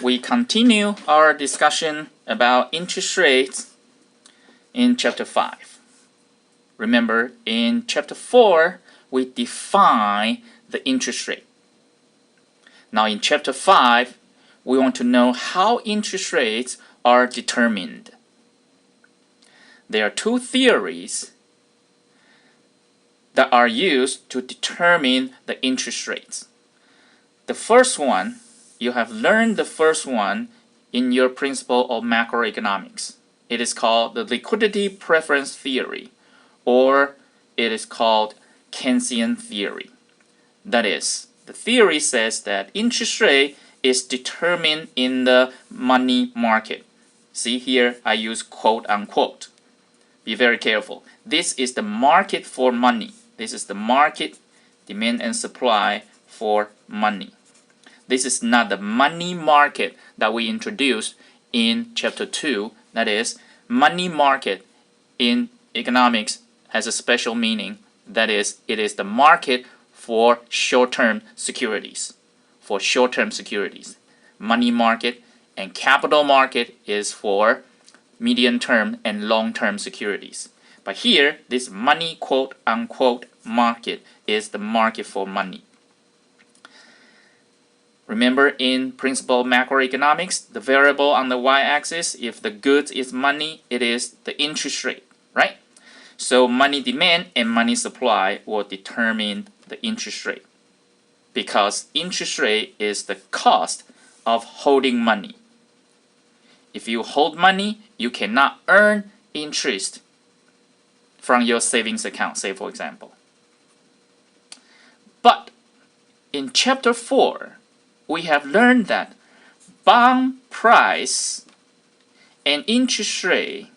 we continue our discussion about interest rates in Chapter 5. Remember, in Chapter 4, we define the interest rate. Now in Chapter 5, we want to know how interest rates are determined. There are two theories that are used to determine the interest rates. The first one, you have learned the first one in your principle of macroeconomics. It is called the liquidity preference theory, or it is called Keynesian theory. That is, the theory says that interest rate is determined in the money market. See here, I use quote unquote. Be very careful. This is the market for money. This is the market, demand and supply for money. This is not the money market that we introduced in Chapter 2. That is, money market in economics has a special meaning. That is, it is the market for short-term securities. For short-term securities. Money market and capital market is for medium-term and long-term securities. But here, this money quote-unquote market is the market for money. Remember, in principle of macroeconomics, the variable on the y-axis, if the goods is money, it is the interest rate, right? So money demand and money supply will determine the interest rate, because interest rate is the cost of holding money. If you hold money, you cannot earn interest from your savings account, say for example. But in Chapter 4, we have learned that bond price and interest rate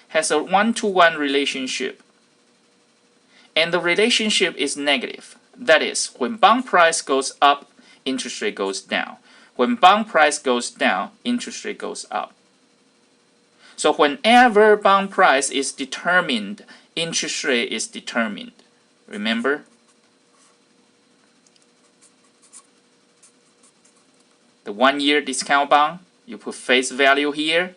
has a one-to-one relationship. And the relationship is negative. That is, when bond price goes up, interest rate goes down. When bond price goes down, interest rate goes up. So whenever bond price is determined, interest rate is determined. Remember? The 1-year discount bond, you put face value here.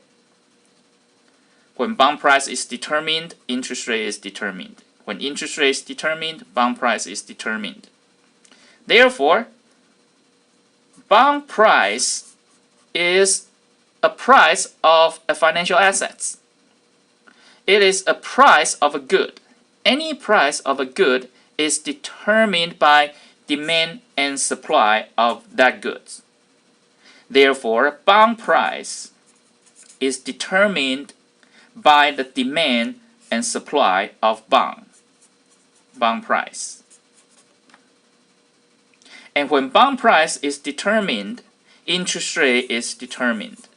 When bond price is determined, interest rate is determined. When interest rate is determined, bond price is determined. Therefore, bond price is a price of a financial assets. It is a price of a good. Any price of a good is determined by demand and supply of that goods. Therefore, bond price is determined by the demand and supply of bond price. And when bond price is determined, interest rate is determined.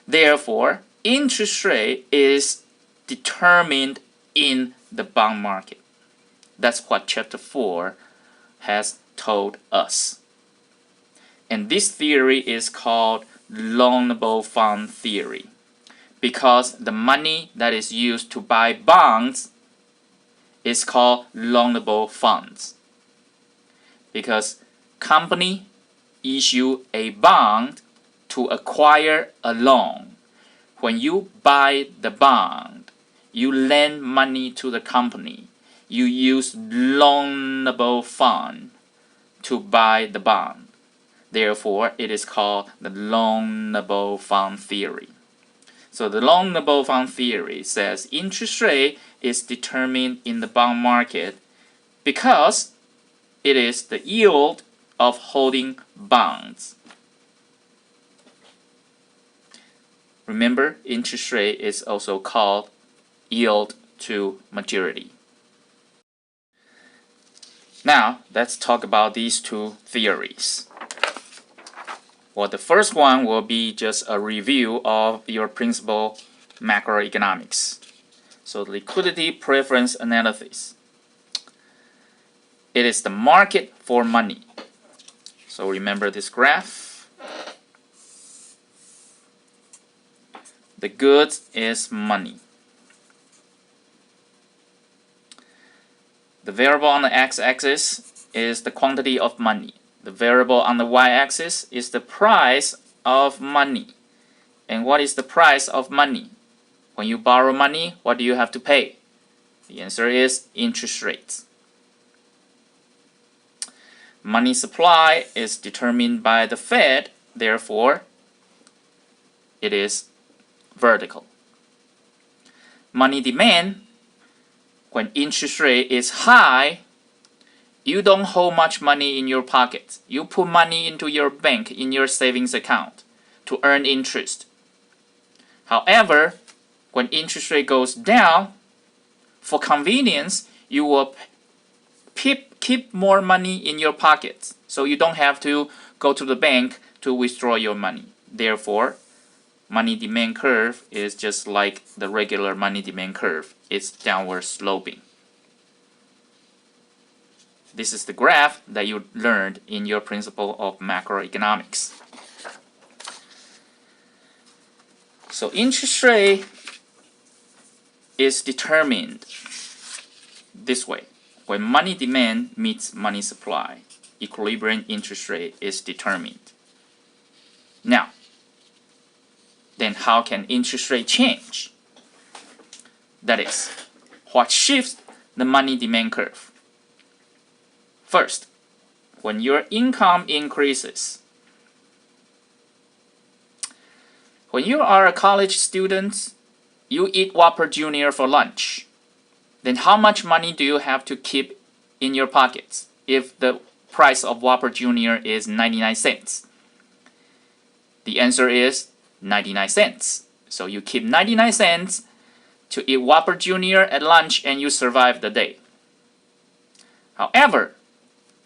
Therefore, interest rate is determined in the bond market. That's what Chapter 4 has told us. And this theory is called loanable fund theory, because the money that is used to buy bonds is called loanable funds. Because company issue a bond to acquire a loan. When you buy the bond, you lend money to the company. You use loanable fund to buy the bond. Therefore, it is called the loanable fund theory. So the loanable fund theory says interest rate is determined in the bond market because it is the yield of holding bonds. Remember, interest rate is also called yield to maturity. Now, let's talk about these two theories. Well, the first one will be just a review of your principle macroeconomics. So liquidity preference analysis. It is the market for money. So remember this graph. The goods is money. The variable on the x-axis is the quantity of money. The variable on the y-axis is the price of money. And what is the price of money? When you borrow money, what do you have to pay? The answer is interest rates. Money supply is determined by the Fed, therefore it is vertical. Money demand, when interest rate is high, you don't hold much money in your pocket. You put money into your bank, in your savings account, to earn interest. However, when interest rate goes down, for convenience, you will keep more money in your pocket, so you don't have to go to the bank to withdraw your money. Therefore, money demand curve is just like the regular money demand curve. It's downward sloping. This is the graph that you learned in your principle of macroeconomics. So interest rate is determined this way. When money demand meets money supply, equilibrium interest rate is determined. Now, then how can interest rate change? That is, what shifts the money demand curve? First, when your income increases. When you are a college student, you eat Whopper Jr. for lunch. Then how much money do you have to keep in your pockets if the price of Whopper Jr. is 99 cents? The answer is 99 cents. So you keep 99 cents to eat Whopper Jr. at lunch and you survive the day. However,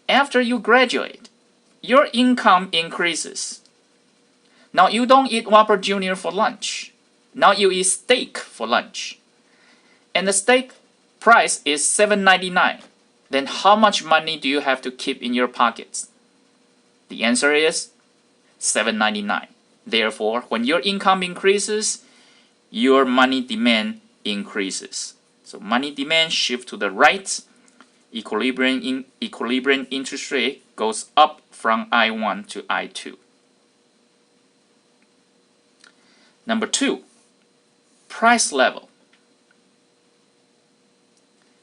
after you graduate, your income increases. Now you don't eat Whopper Jr. for lunch. Now you eat steak for lunch. And the steak price is $7.99. Then how much money do you have to keep in your pockets? The answer is $7.99. Therefore, when your income increases, your money demand increases. So money demand shifts to the right. Equilibrium interest rate goes up from I1 to I2. Number 2, price level.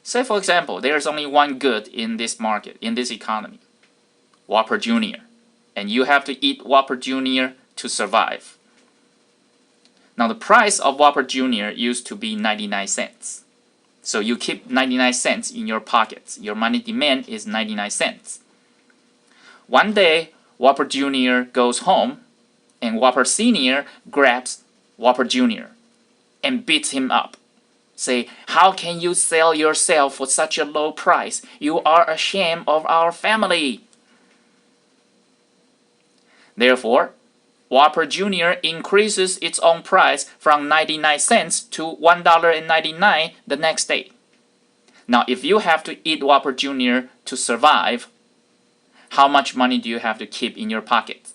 Say for example, there's only one good in this market, in this economy, Whopper Jr. And you have to eat Whopper Jr. to survive. Now the price of Whopper Jr. used to be 99 cents. So you keep 99 cents in your pockets. Your money demand is 99 cents. One day, Whopper Jr. goes home and Whopper Sr. grabs Whopper Jr. and beats him up. Say, how can you sell yourself for such a low price? You are a shame of our family. Therefore, Whopper Jr. increases its own price from 99 cents to $1.99 the next day. Now, if you have to eat Whopper Jr. to survive, how much money do you have to keep in your pocket?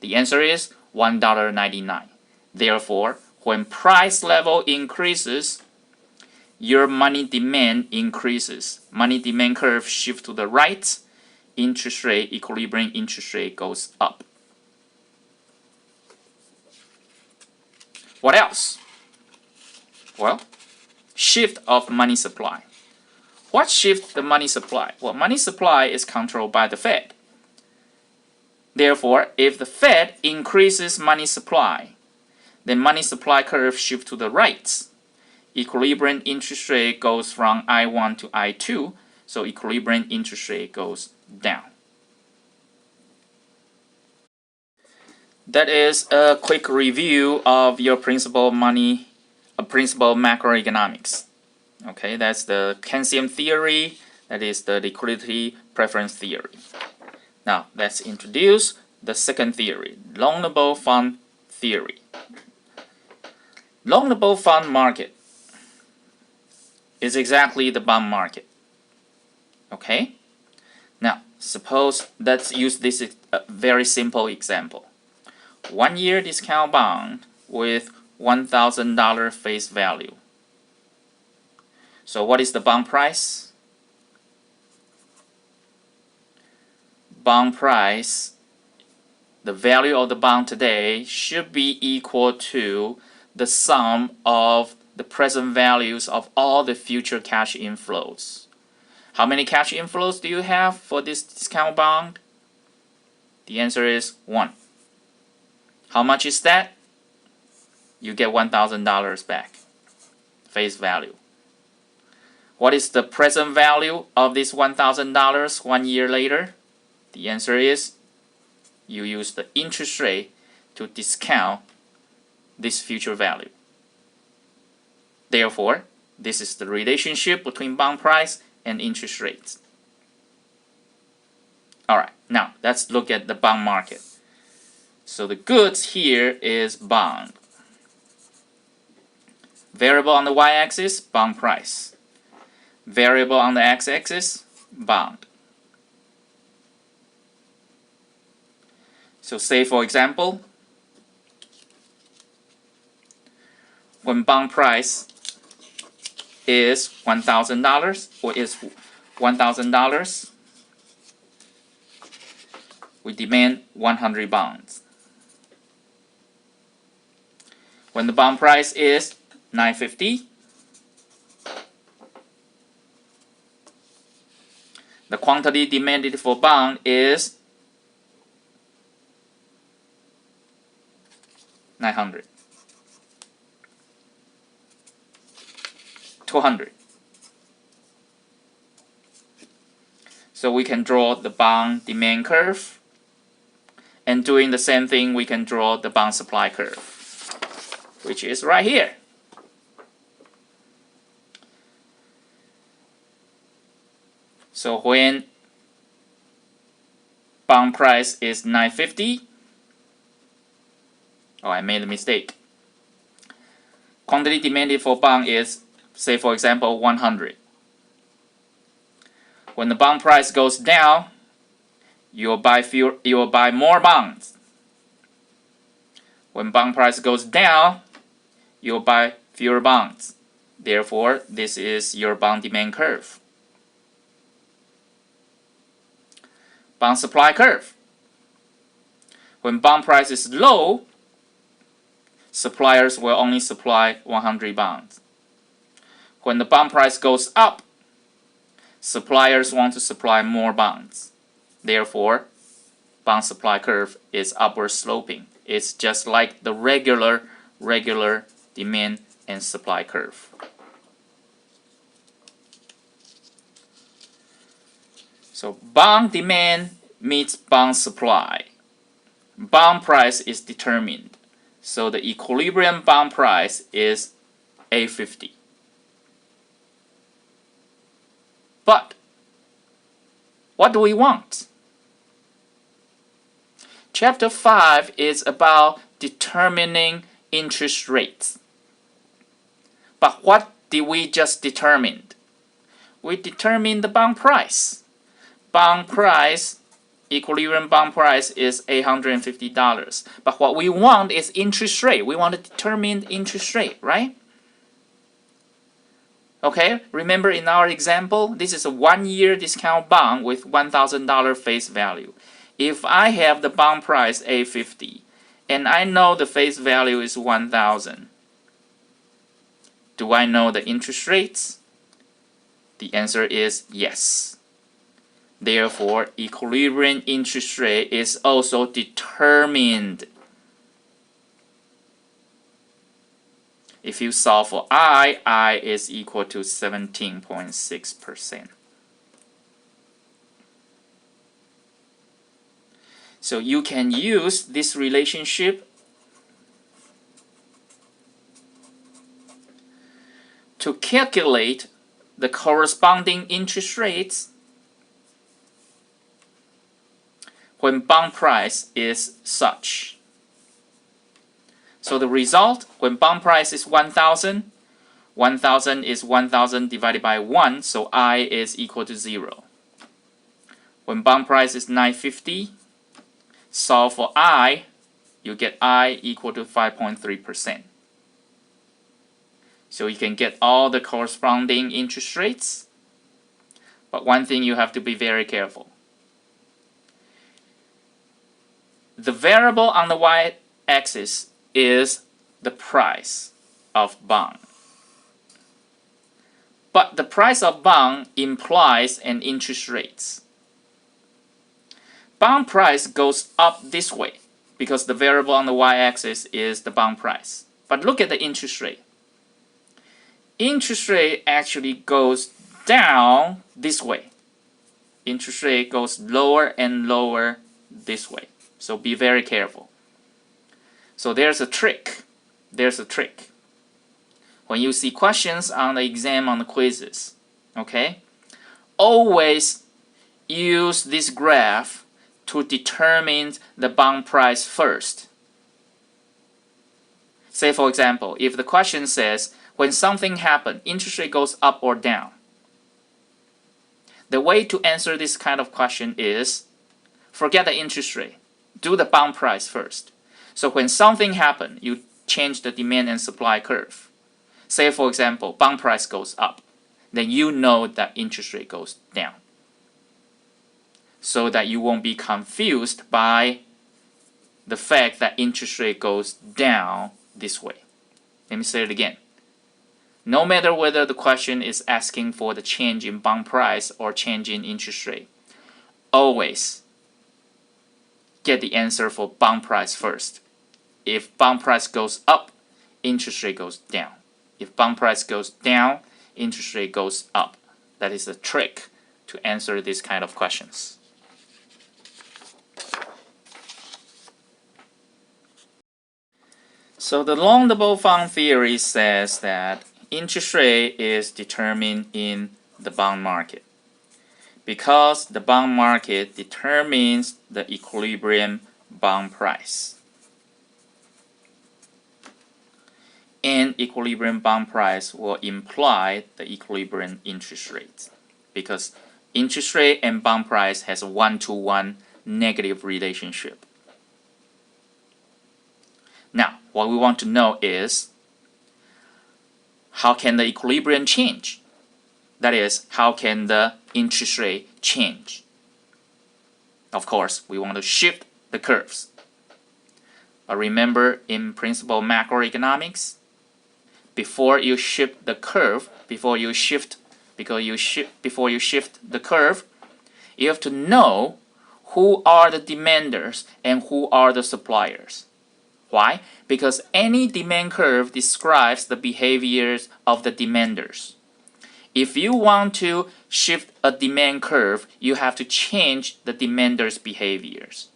The answer is $1.99. Therefore, when price level increases, your money demand increases. Money demand curve shifts to the right. Interest rate, equilibrium interest rate goes up. What else? Well, shift of money supply. What shifts the money supply? Well, money supply is controlled by the Fed. Therefore, if the Fed increases money supply, then money supply curve shifts to the right. Equilibrium interest rate goes from I1 to I2, so equilibrium interest rate goes down. That is a quick review of your principal macroeconomics. Okay, that's the Keynesian theory, that is the liquidity preference theory. Now, let's introduce the second theory, loanable fund theory. Loanable fund market is exactly the bond market. Okay? Now, suppose, let's use this very simple example. 1 year discount bond with $1,000 face value. So what is the bond price? Bond price, the value of the bond today should be equal to the sum of the present values of all the future cash inflows. How many cash inflows do you have for this discount bond? The answer is 1. How much is that? You get $1,000 back, face value. What is the present value of this $1,000 1 year later? The answer is you use the interest rate to discount this future value. Therefore, this is the relationship between bond price and interest rates. Alright, now let's look at the bond market. So the goods here is bond. Variable on the y-axis, bond price. Variable on the x-axis, bond. So say for example, when bond price is $1,000 or is $1,000, we demand 100 bonds. When the bond price is $950, the quantity demanded for bond is 900. 200. So we can draw the bond demand curve, and doing the same thing we can draw the bond supply curve, which is right here. So when bond price is $950, oh, I made a mistake. Quantity demanded for bond is, say for example, 100. When the bond price goes down, you'll buy more bonds. When bond price goes down, you'll buy fewer bonds. Therefore, this is your bond demand curve. Bond supply curve. When bond price is low, suppliers will only supply 100 bonds. When the bond price goes up, suppliers want to supply more bonds. Therefore, bond supply curve is upward sloping. It's just like the regular demand and supply curve. So bond demand meets bond supply. Bond price is determined. So the equilibrium bond price is $850. But what do we want? Chapter 5 is about determining interest rates. But what did we just determine? We determined the bond price. Bond price, equilibrium bond price is $850. But what we want is interest rate. We want to determine interest rate, right? Okay, remember in our example, this is a 1-year discount bond with $1,000 face value. If I have the bond price $850 and I know the face value is $1,000, do I know the interest rates? The answer is yes. Therefore, equilibrium interest rate is also determined. If you solve for I is equal to 17.6%. So you can use this relationship to calculate the corresponding interest rates when bond price is such. So the result, when bond price is 1,000, 1,000 is 1,000 divided by 1, so I is equal to 0. When bond price is 950, solve for I, you get I equal to 5.3%. So you can get all the corresponding interest rates, but one thing you have to be very careful. the variable on the y-axis is the price of bond. But the price of bond implies an interest rate. Bond price goes up this way because the variable on the y-axis is the bond price. But look at the interest rate. Interest rate actually goes down this way. Interest rate goes lower and lower this way. So be very careful. So there's a trick. There's a trick. When you see questions on the exam, on the quizzes, okay, always use this graph to determine the bond price first. Say for example, if the question says, when something happens, interest rate goes up or down. The way to answer this kind of question is, forget the interest rate. Do the bond price first. So when something happens, you change the demand and supply curve. Say for example, bond price goes up. Then you know that interest rate goes down. So that you won't be confused by the fact that interest rate goes down this way. Let me say it again. No matter whether the question is asking for the change in bond price or change in interest rate, always get the answer for bond price first. If bond price goes up, interest rate goes down. If bond price goes down, interest rate goes up. That is a trick to answer these kind of questions. So the long double fund theory says that interest rate is determined in the bond market because the bond market determines the equilibrium bond price. And equilibrium bond price will imply the equilibrium interest rate because interest rate and bond price has a one-to-one negative relationship. Now, what we want to know is, how can the equilibrium change? That is, how can the interest rate change? Of course, we want to shift the curves. But remember, in principle macroeconomics, before you shift the curve, before you shift the curve, you have to know who are the demanders and who are the suppliers. Why? Because any demand curve describes the behaviors of the demanders. If you want to shift a demand curve, you have to change the demanders' behaviors.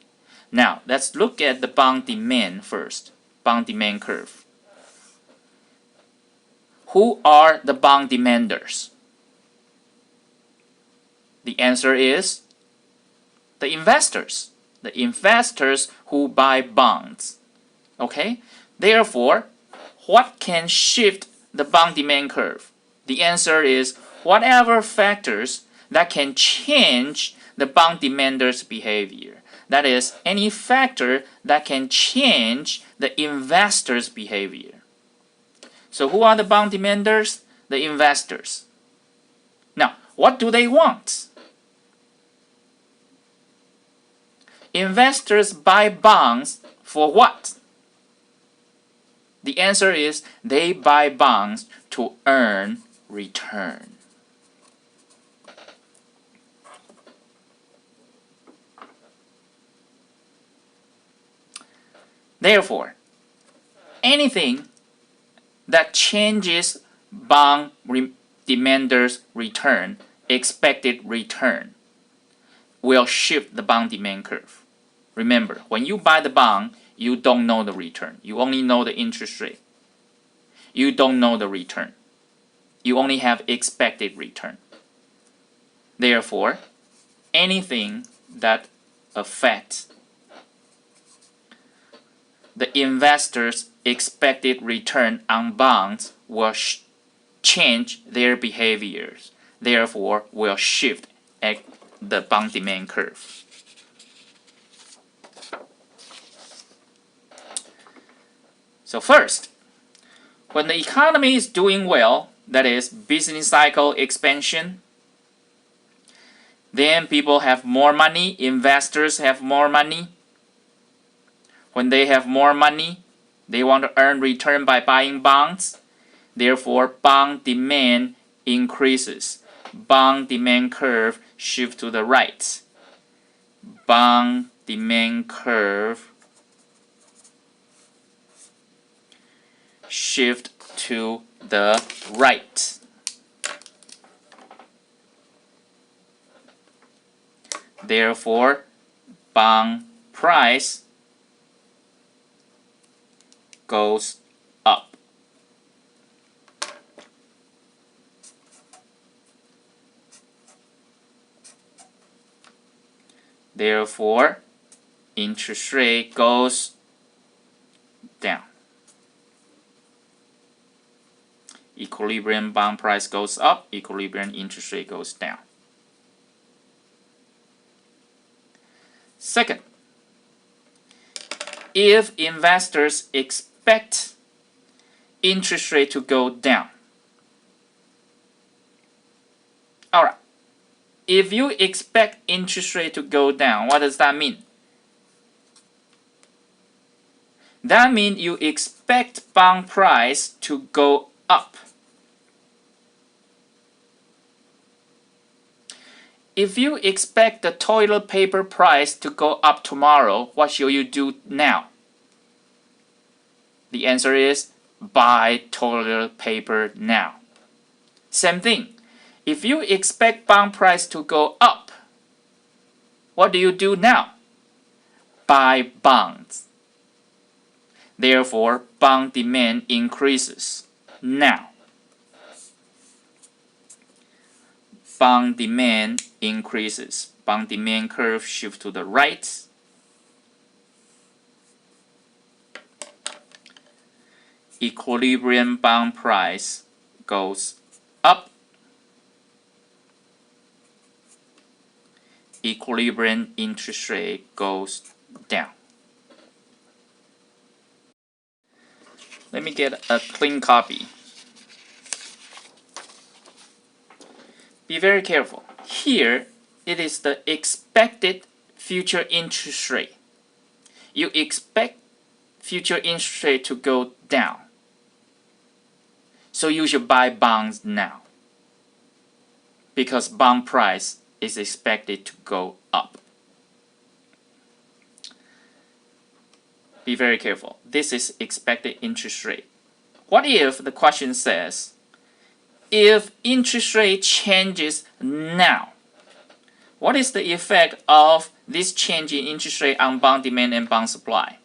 Now, let's look at the bond demand first. Bond demand curve. Who are the bond demanders? The answer is the investors. The investors who buy bonds. Okay? Therefore, what can shift the bond demand curve? The answer is whatever factors that can change the bond demander's behavior. That is, any factor that can change the investor's behavior. So who are the bond demanders? The investors. Now, what do they want? Investors buy bonds for what? The answer is they buy bonds to earn return. Therefore, anything that changes bond demander's return, expected return, will shift the bond demand curve. Remember, when you buy the bond, you don't know the return. You only know the interest rate. You don't know the return. You only have expected return. Therefore, anything that affects the investor's expected return on bonds will change their behaviors. Therefore, will shift at the bond demand curve. So first, when the economy is doing well, that is business cycle expansion, then people have more money, investors have more money, When they have more money, they want to earn return by buying bonds. Therefore, bond demand increases. Bond demand curve shift to the right. Bond demand curve shift to the right. Therefore, bond price goes up. Therefore, interest rate goes down. Equilibrium bond price goes up, equilibrium interest rate goes down. Second, if investors expect interest rate to go down. Alright, if you expect interest rate to go down, what does that mean? That means you expect bond price to go up. If you expect the toilet paper price to go up tomorrow, what should you do now? The answer is buy toilet paper now. Same thing. If you expect bond price to go up, what do you do now? Buy bonds. Therefore, bond demand increases now. Bond demand increases. Bond demand curve shifts to the right. Equilibrium bond price goes up. Equilibrium interest rate goes down. Let me get a clean copy. Be very careful. Here, it is the expected future interest rate. You expect future interest rate to go down. So you should buy bonds now, because bond price is expected to go up. Be very careful. This is expected interest rate. What if the question says, if interest rate changes now, what is the effect of this change in interest rate on bond demand and bond supply?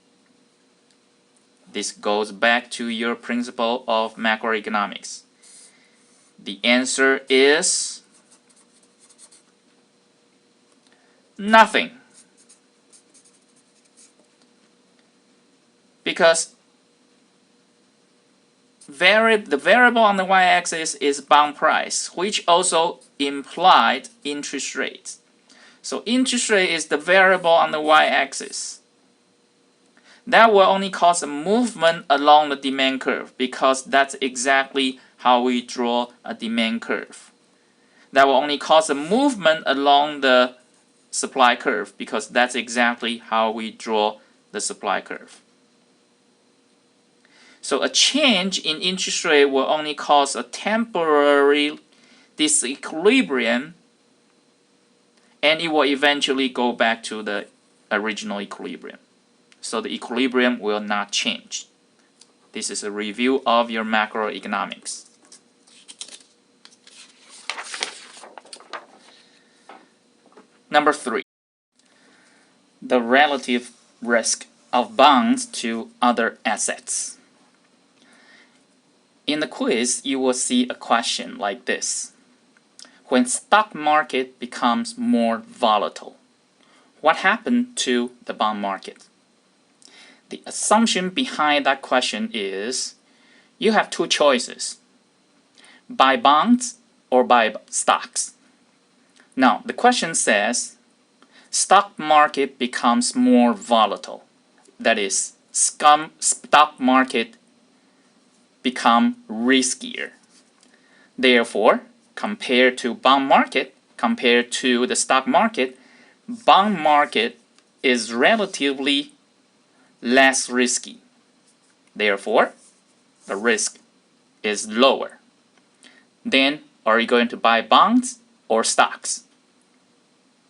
This goes back to your principle of macroeconomics. The answer is nothing. Because the variable on the y-axis is bond price, which also implied interest rate. So interest rate is the variable on the y-axis. That will only cause a movement along the demand curve, because that's exactly how we draw a demand curve. That will only cause a movement along the supply curve, because that's exactly how we draw the supply curve. So a change in interest rate will only cause a temporary disequilibrium, and it will eventually go back to the original equilibrium. So the equilibrium will not change. This is a review of your macroeconomics. Number 3, the relative risk of bonds to other assets. In the quiz, you will see a question like this. When stock market becomes more volatile, what happened to the bond market? The assumption behind that question is you have two choices: buy bonds or buy stocks. Now, the question says stock market becomes more volatile. That is, stock market become riskier. Therefore, compared to bond market, compared to the stock market, bond market is relatively less risky. Therefore, the risk is lower. Then, are you going to buy bonds or stocks?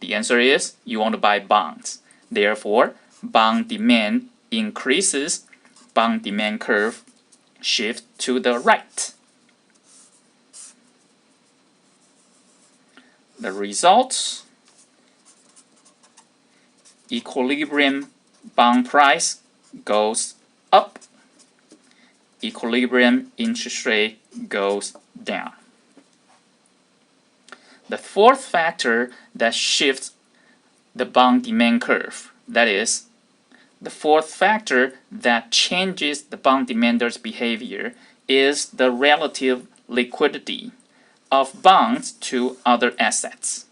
The answer is you want to buy bonds. Therefore, bond demand increases, bond demand curve shifts to the right. The results: equilibrium bond price goes up, equilibrium interest rate goes down. The fourth factor that shifts the bond demand curve, that is, the fourth factor that changes the bond demander's behavior, is the relative liquidity of bonds to other assets.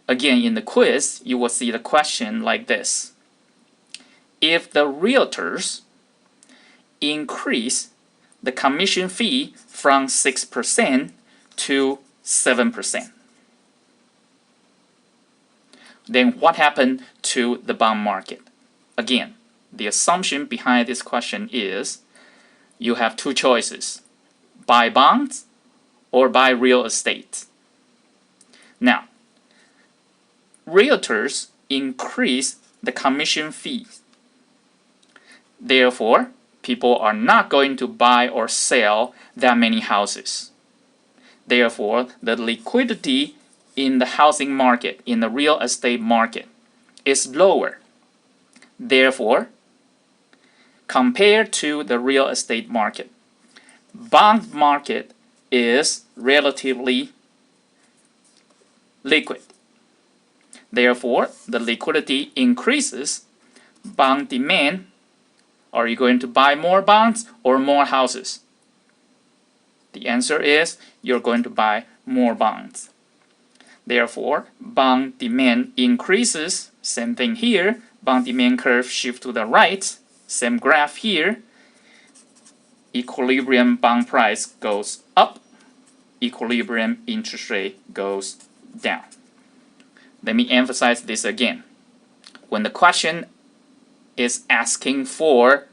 Again, in the quiz, you will see the question like this. If the realtors increase the commission fee from 6% to 7%, then what happened to the bond market? Again, the assumption behind this question is you have two choices: buy bonds or buy real estate. Now, realtors increase the commission fees. Therefore, people are not going to buy or sell that many houses. Therefore, the liquidity in the housing market, in the real estate market, is lower. Therefore, compared to the real estate market, bond market is relatively liquid. Therefore, the liquidity increases, bond demand. Are you going to buy more bonds or more houses? The answer is you're going to buy more bonds. Therefore, bond demand increases. Same thing here. Bond demand curve shift to the right. Same graph here. Equilibrium bond price goes up. Equilibrium interest rate goes down. Let me emphasize this again. When the question is asking for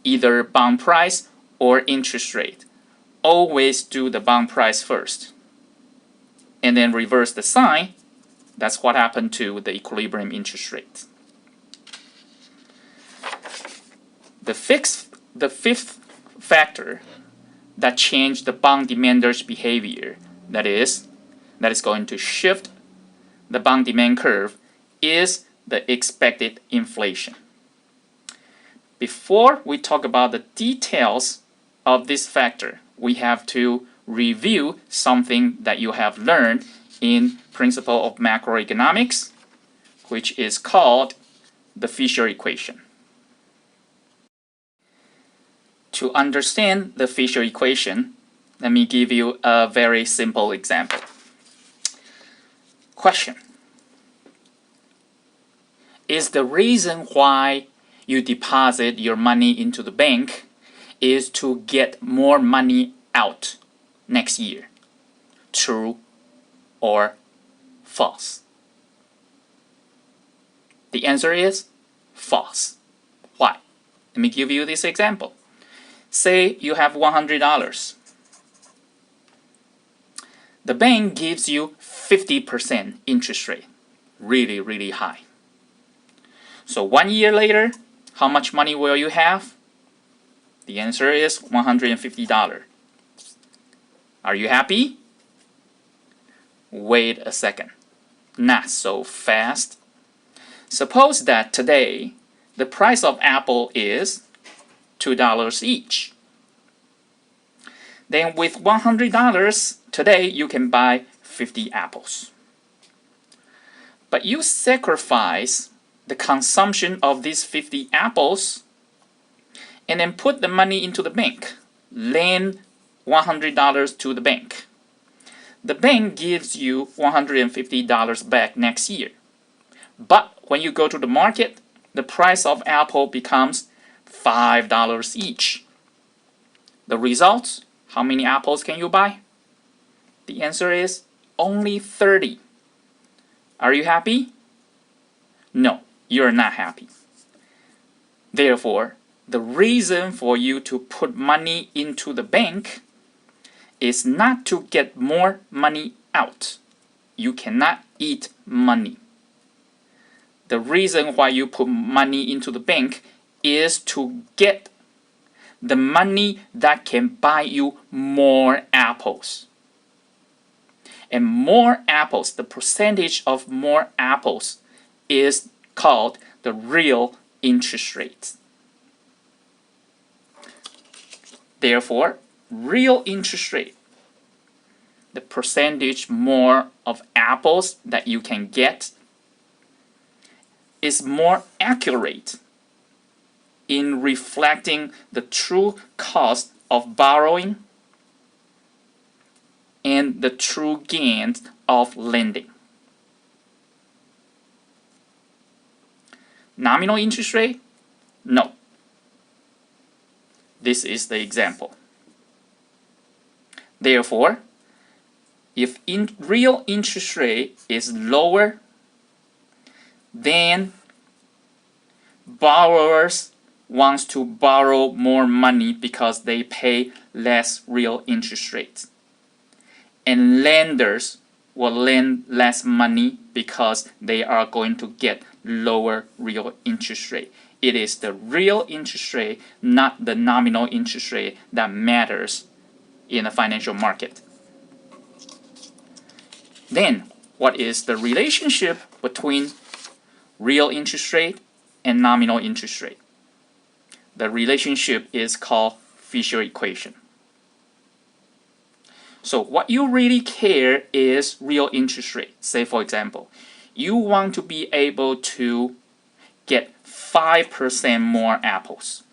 either bond price or interest rate, always do the bond price first and then reverse the sign. That's what happened to the equilibrium interest rate. The fifth factor that changed the bond demander's behavior, that is going to shift the bond demand curve, is the expected inflation. Before we talk about the details of this factor, we have to review something that you have learned in Principle of Macroeconomics, which is called the Fisher equation. To understand the Fisher equation, let me give you a very simple example. Question: is the reason why you deposit your money into the bank is to get more money out next year? True or false? The answer is false. Why? Let me give you this example. Say you have $100. The bank gives you 50% interest rate. Really, really high. So 1 year later, how much money will you have? The answer is $150. Are you happy? Wait a second. Not so fast. Suppose that today the price of apple is $2 each. Then with $100 today you can buy 50 apples. But you sacrifice the consumption of these 50 apples and then put the money into the bank. Lend $100 to the bank. The bank gives you $150 back next year. But when you go to the market, the price of apple becomes $5 each. The result: how many apples can you buy? The answer is only 30. Are you happy? No, you're not happy. Therefore, the reason for you to put money into the bank is not to get more money out. You cannot eat money. The reason why you put money into the bank is to get the money that can buy you more apples. And more apples, the percentage of more apples, is called the real interest rate. Therefore, real interest rate, the percentage more of apples that you can get, is more accurate in reflecting the true cost of borrowing and the true gains of lending. Nominal interest rate? No. This is the example. Therefore, if real interest rate is lower, then borrowers want to borrow more money because they pay less real interest rates. And lenders will lend less money because they are going to get lower real interest rate. It is the real interest rate, not the nominal interest rate, that matters in a financial market. Then, what is the relationship between real interest rate and nominal interest rate? The relationship is called Fisher equation. So what you really care is real interest rate. Say, for example, you want to be able to get 5% more apples.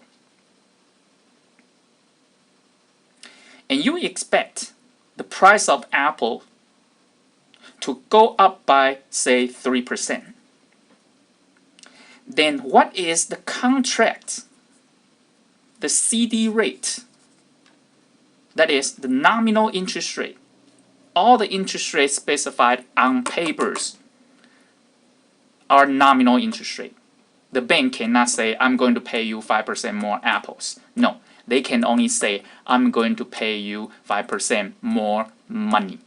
And you expect the price of apple to go up by, say, 3%. Then what is the contract, the CD rate? That is the nominal interest rate. All the interest rates specified on papers are nominal interest rate. The bank cannot say, I'm going to pay you 5% more apples. No, they can only say, I'm going to pay you 5% more money.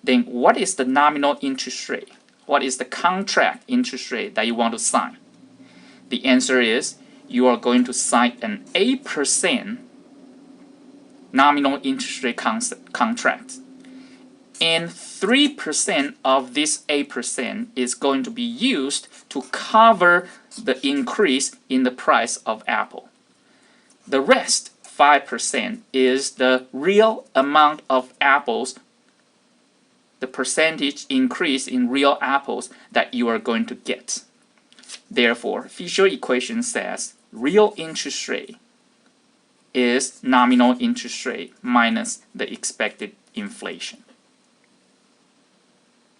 Then what is the nominal interest rate? What is the contract interest rate that you want to sign? The answer is, you are going to sign an 8% nominal interest rate contract. And 3% of this 8% is going to be used to cover the increase in the price of apple. The rest, 5%, is the real amount of apples, the percentage increase in real apples that you are going to get. Therefore, Fisher equation says real interest rate is nominal interest rate minus the expected inflation.